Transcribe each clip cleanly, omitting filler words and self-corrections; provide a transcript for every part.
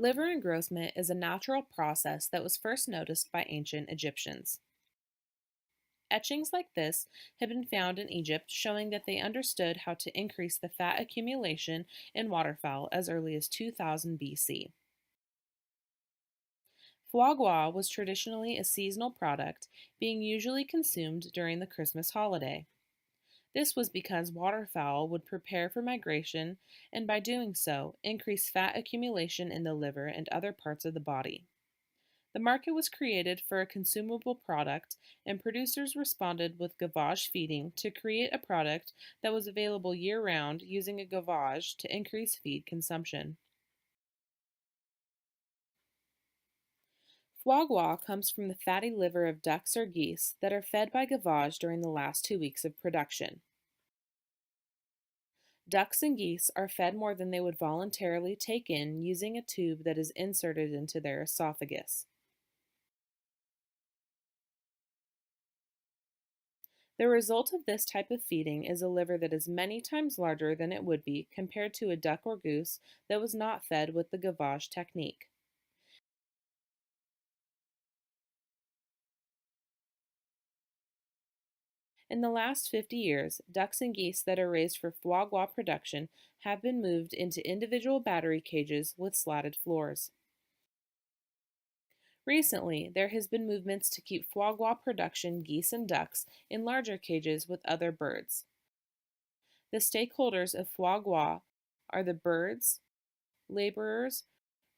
Liver engrossment is a natural process that was first noticed by ancient Egyptians. Etchings like this have been found in Egypt showing that they understood how to increase the fat accumulation in waterfowl as early as 2000 BC. Foie gras was traditionally a seasonal product, being usually consumed during the Christmas holiday. This was because waterfowl would prepare for migration and by doing so, increase fat accumulation in the liver and other parts of the body. The market was created for a consumable product, and producers responded with gavage feeding to create a product that was available year-round using a gavage to increase feed consumption. Foie gras comes from the fatty liver of ducks or geese that are fed by gavage during the last 2 weeks of production. Ducks and geese are fed more than they would voluntarily take in using a tube that is inserted into their esophagus. The result of this type of feeding is a liver that is many times larger than it would be compared to a duck or goose that was not fed with the gavage technique. In the last 50 years, ducks and geese that are raised for foie gras production have been moved into individual battery cages with slatted floors. Recently, there has been movements to keep foie gras production geese and ducks in larger cages with other birds. The stakeholders of foie gras are the birds, laborers,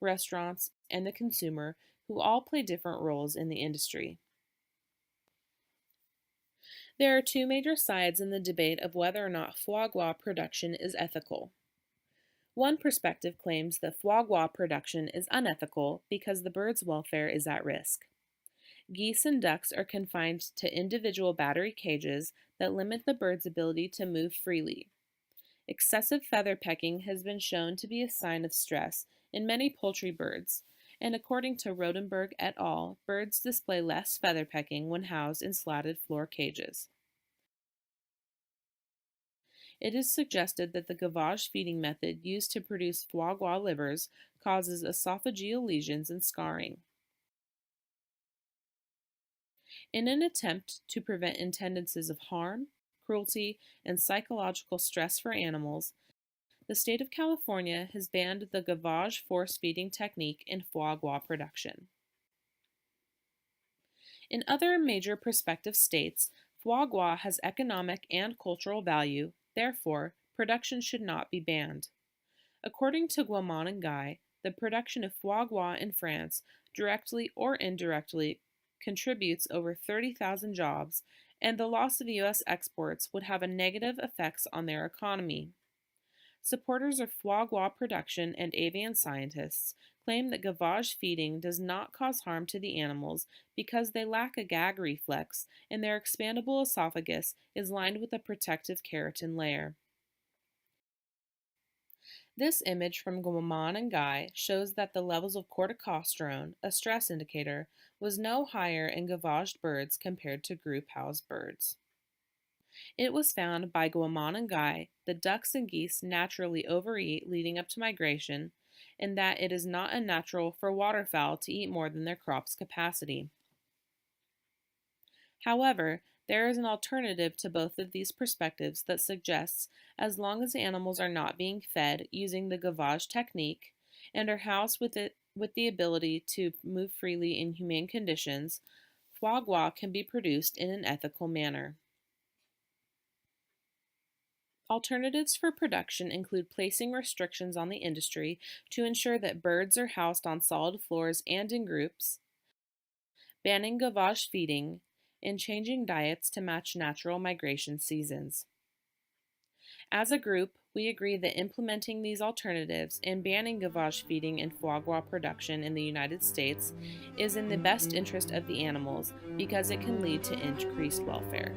restaurants, and the consumer, who all play different roles in the industry. There are two major sides in the debate of whether or not foie gras production is ethical. One perspective claims that foie gras production is unethical because the bird's welfare is at risk. Geese and ducks are confined to individual battery cages that limit the bird's ability to move freely. Excessive feather pecking has been shown to be a sign of stress in many poultry birds, and according to Rodenberg et al., birds display less feather pecking when housed in slatted floor cages. It is suggested that the gavage feeding method used to produce foie gras livers causes esophageal lesions and scarring. In an attempt to prevent incidences of harm, cruelty, and psychological stress for animals, the state of California has banned the gavage force feeding technique in foie gras production. In other major prospective states, foie gras has economic and cultural value, therefore, production should not be banned. According to Guamon and Guy, the production of foie gras in France, directly or indirectly, contributes over 30,000 jobs, and the loss of U.S. exports would have a negative effects on their economy. Supporters of foie gras production and avian scientists claim that gavage feeding does not cause harm to the animals because they lack a gag reflex and their expandable esophagus is lined with a protective keratin layer. This image from Guamon and Guy shows that the levels of corticosterone, a stress indicator, was no higher in gavaged birds compared to group-housed birds. It was found by Guamon and Guy that ducks and geese naturally overeat leading up to migration, and that it is not unnatural for waterfowl to eat more than their crop's capacity. However, there is an alternative to both of these perspectives that suggests as long as animals are not being fed using the gavage technique and are housed with the ability to move freely in humane conditions, foie gras can be produced in an ethical manner. Alternatives for production include placing restrictions on the industry to ensure that birds are housed on solid floors and in groups, banning gavage feeding, and changing diets to match natural migration seasons. As a group, we agree that implementing these alternatives and banning gavage feeding and foie gras production in the United States is in the best interest of the animals because it can lead to increased welfare.